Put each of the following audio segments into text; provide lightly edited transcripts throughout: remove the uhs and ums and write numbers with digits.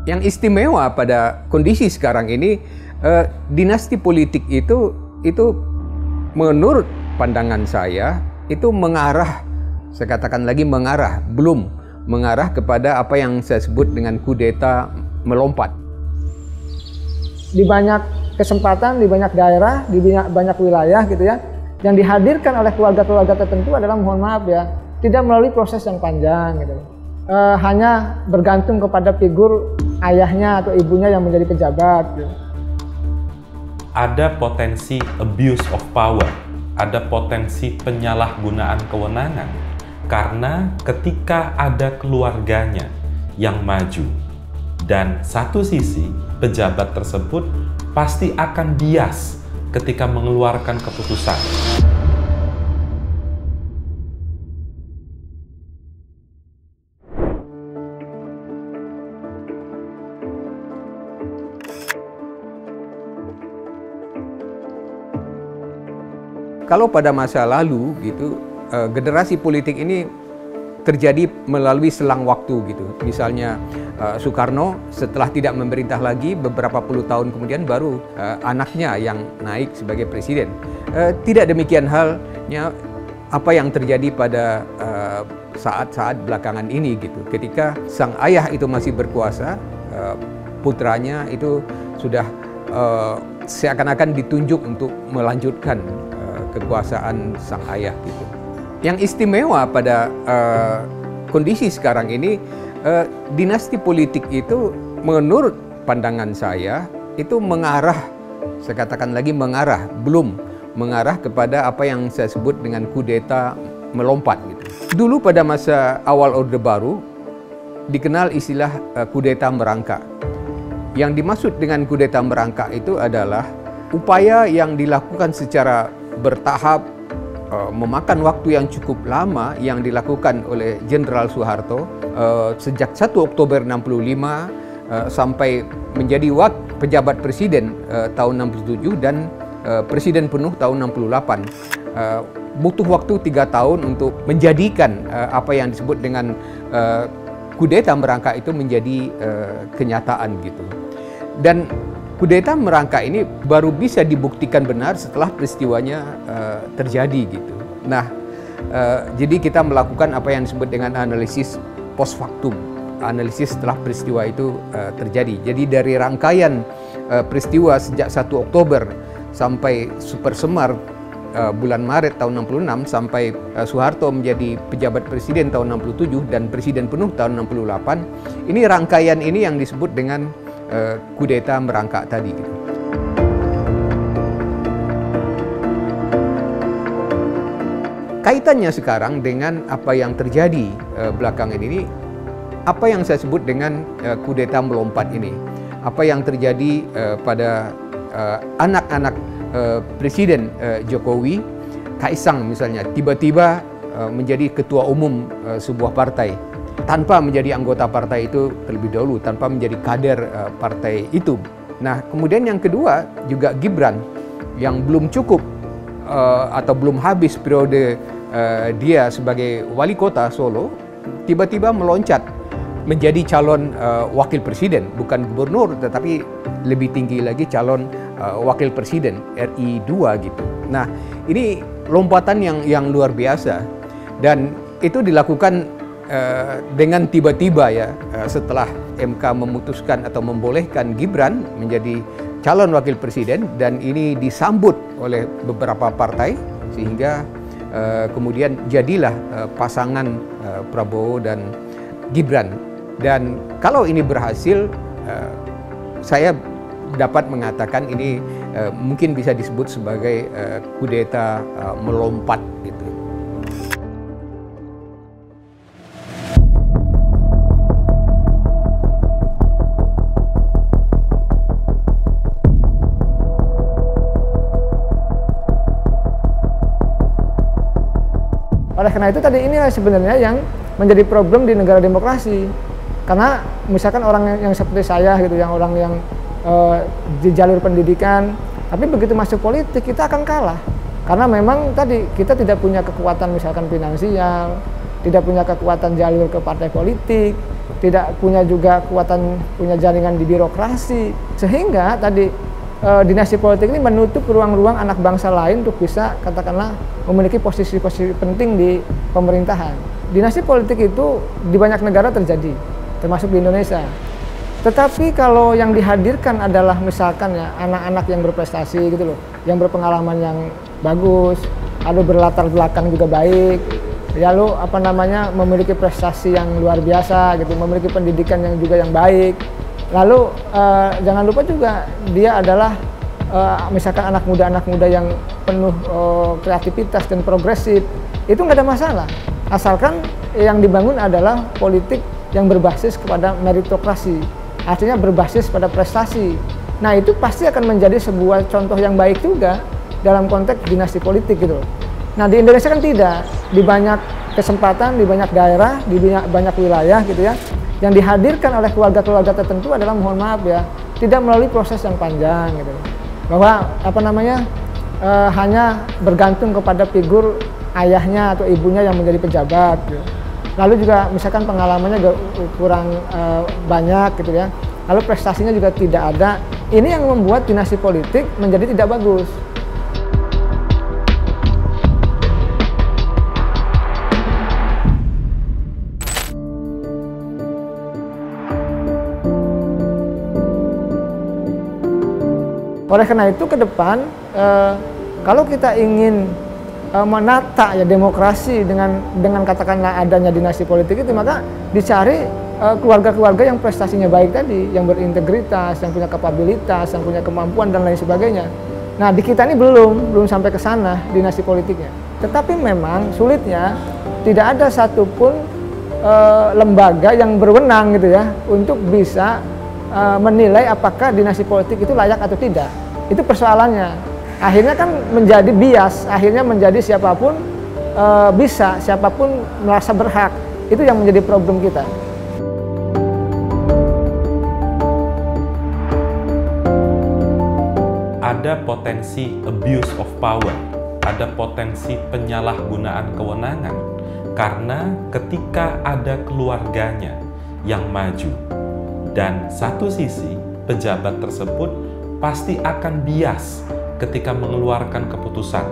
Yang istimewa pada kondisi sekarang ini, dinasti politik itu menurut pandangan saya itu mengarah, saya katakan lagi belum mengarah kepada apa yang saya sebut dengan kudeta melompat. Di banyak kesempatan, di banyak daerah, di banyak wilayah gitu ya, yang dihadirkan oleh keluarga-keluarga tertentu adalah, mohon maaf ya, tidak melalui proses yang panjang gitu. Hanya bergantung kepada figur ayahnya atau ibunya yang menjadi pejabat gitu. Ada potensi abuse of power, ada potensi penyalahgunaan kewenangan, karena ketika ada keluarganya yang maju dan satu sisi pejabat tersebut pasti akan bias ketika mengeluarkan keputusan. Kalau pada masa lalu gitu, generasi politik ini terjadi melalui selang waktu gitu. Misalnya Soekarno setelah tidak memerintah lagi beberapa puluh tahun kemudian baru anaknya yang naik sebagai presiden. Tidak demikian halnya apa yang terjadi pada saat-saat belakangan ini gitu. Ketika sang ayah itu masih berkuasa, putranya itu sudah seakan-akan ditunjuk untuk melanjutkan kekuasaan sang ayah gitu. Yang istimewa pada kondisi sekarang ini, dinasti politik itu menurut pandangan saya itu mengarah, saya katakan lagi belum mengarah kepada apa yang saya sebut dengan kudeta melompat gitu. Dulu pada masa awal Orde Baru dikenal istilah kudeta merangkak. Yang dimaksud dengan kudeta merangkak itu adalah upaya yang dilakukan secara bertahap, memakan waktu yang cukup lama yang dilakukan oleh Jenderal Soeharto sejak 1 Oktober 65 sampai menjadi pejabat presiden tahun 67 dan presiden penuh tahun 68. Butuh waktu 3 tahun untuk menjadikan apa yang disebut dengan kudeta merangkak itu menjadi kenyataan gitu. Dan kudeta merangkak ini baru bisa dibuktikan benar setelah peristiwanya terjadi gitu. Nah, jadi kita melakukan apa yang disebut dengan analisis post factum, analisis setelah peristiwa itu terjadi. Jadi dari rangkaian peristiwa sejak 1 Oktober sampai Super Semar bulan Maret tahun 66 sampai Soeharto menjadi pejabat presiden tahun 67 dan presiden penuh tahun 68, ini rangkaian ini yang disebut dengan kudeta merangkak tadi. Kaitannya sekarang dengan apa yang terjadi belakangan ini, apa yang saya sebut dengan kudeta melompat ini, apa yang terjadi pada anak-anak Presiden Jokowi, Kaisang misalnya, tiba-tiba menjadi ketua umum sebuah partai tanpa menjadi anggota partai itu terlebih dahulu, tanpa menjadi kader partai itu. Nah, kemudian yang kedua juga Gibran yang belum cukup atau belum habis periode dia sebagai wali kota Solo, tiba-tiba meloncat menjadi calon wakil presiden, bukan gubernur tetapi lebih tinggi lagi calon wakil presiden RI 2 gitu. Nah, ini lompatan yang luar biasa dan itu dilakukan dengan tiba-tiba ya, setelah MK memutuskan atau membolehkan Gibran menjadi calon wakil presiden, dan ini disambut oleh beberapa partai sehingga kemudian jadilah pasangan Prabowo dan Gibran. Dan kalau ini berhasil, saya dapat mengatakan ini mungkin bisa disebut sebagai kudeta melompat gitu. Oleh karena itu tadi inilah sebenarnya yang menjadi problem di negara demokrasi. Karena misalkan orang yang seperti saya gitu, yang orang yang di jalur pendidikan, tapi begitu masuk politik kita akan kalah. Karena memang tadi kita tidak punya kekuatan misalkan finansial, tidak punya kekuatan jalur ke partai politik, tidak punya juga kekuatan, punya jaringan di birokrasi, sehingga tadi dinasti politik ini menutup ruang-ruang anak bangsa lain untuk bisa katakanlah memiliki posisi-posisi penting di pemerintahan. Dinasti politik itu di banyak negara terjadi, termasuk di Indonesia. Tetapi kalau yang dihadirkan adalah misalkan ya anak-anak yang berprestasi gitu loh, yang berpengalaman yang bagus, lalu berlatar belakang juga baik, lalu memiliki prestasi yang luar biasa gitu, memiliki pendidikan yang juga yang baik. Lalu jangan lupa juga dia adalah misalkan anak muda yang penuh kreativitas dan progresif, itu nggak ada masalah, asalkan yang dibangun adalah politik yang berbasis kepada meritokrasi, artinya berbasis pada prestasi. Nah itu pasti akan menjadi sebuah contoh yang baik juga dalam konteks dinasti politik gitu. Nah di Indonesia kan tidak, di banyak kesempatan, di banyak daerah, di banyak wilayah gitu ya, yang dihadirkan oleh keluarga-keluarga tertentu adalah mohon maaf ya, tidak melalui proses yang panjang gitu. Bahwa hanya bergantung kepada figur ayahnya atau ibunya yang menjadi pejabat gitu. Lalu juga misalkan pengalamannya juga kurang banyak gitu ya. Lalu prestasinya juga tidak ada. Ini yang membuat dinasti politik menjadi tidak bagus. Oleh karena itu ke depan kalau kita ingin menata ya demokrasi dengan katakanlah adanya dinasti politik itu, maka dicari keluarga-keluarga yang prestasinya baik tadi, yang berintegritas, yang punya kapabilitas, yang punya kemampuan dan lain sebagainya. Nah di kita ini belum sampai ke sana dinasti politiknya. Tetapi memang sulitnya tidak ada satupun lembaga yang berwenang gitu ya untuk bisa menilai apakah dinasti politik itu layak atau tidak. Itu persoalannya. Akhirnya kan menjadi bias, akhirnya menjadi siapapun bisa, siapapun merasa berhak. Itu yang menjadi problem kita. Ada potensi abuse of power, ada potensi penyalahgunaan kewenangan, karena ketika ada keluarganya yang maju, dan satu sisi pejabat tersebut pasti akan bias ketika mengeluarkan keputusan.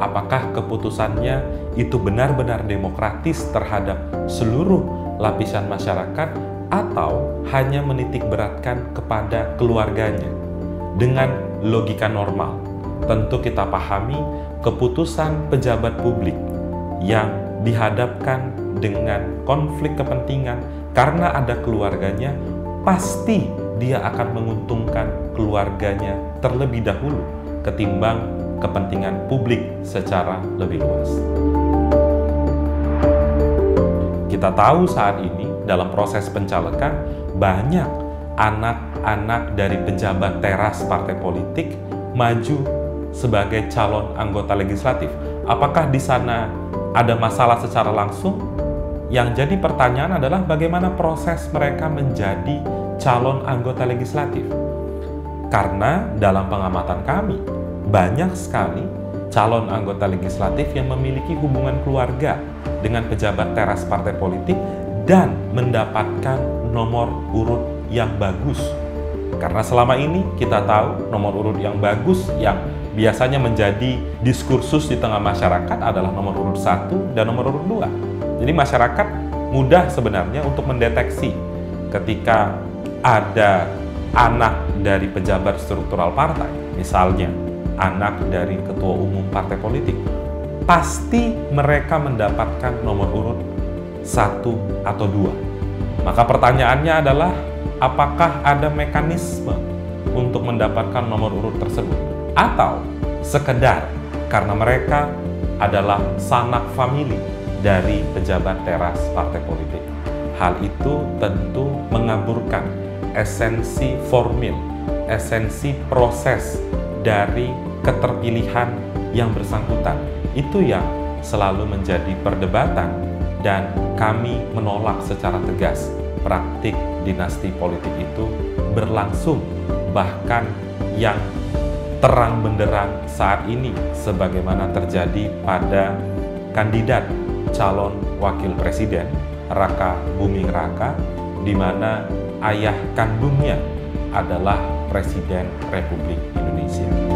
Apakah keputusannya itu benar-benar demokratis terhadap seluruh lapisan masyarakat atau hanya menitik beratkan kepada keluarganya. Dengan logika normal, tentu kita pahami keputusan pejabat publik yang dihadapkan dengan konflik kepentingan karena ada keluarganya, pasti dia akan menguntungkan keluarganya terlebih dahulu ketimbang kepentingan publik secara lebih luas. Kita tahu saat ini dalam proses pencalekan banyak anak-anak dari pejabat teras partai politik maju sebagai calon anggota legislatif. Apakah di sana ada masalah secara langsung? Yang jadi pertanyaan adalah bagaimana proses mereka menjadi calon anggota legislatif. Karena dalam pengamatan kami, banyak sekali calon anggota legislatif yang memiliki hubungan keluarga dengan pejabat teras partai politik dan mendapatkan nomor urut yang bagus. Karena selama ini kita tahu nomor urut yang bagus yang biasanya menjadi diskursus di tengah masyarakat adalah nomor urut 1 dan nomor urut 2. Jadi masyarakat mudah sebenarnya untuk mendeteksi ketika ada anak dari pejabat struktural partai, misalnya anak dari ketua umum partai politik, pasti mereka mendapatkan nomor urut 1 atau 2. Maka pertanyaannya adalah, apakah ada mekanisme untuk mendapatkan nomor urut tersebut? Atau sekedar karena mereka adalah sanak famili dari pejabat teras partai politik? Hal itu tentu mengaburkan esensi formil, esensi proses dari keterpilihan yang bersangkutan. Itu yang selalu menjadi perdebatan dan kami menolak secara tegas praktik dinasti politik itu berlangsung, bahkan yang terang benderang saat ini sebagaimana terjadi pada kandidat calon wakil presiden Raka Buming Raka di mana ayah kandungnya adalah Presiden Republik Indonesia.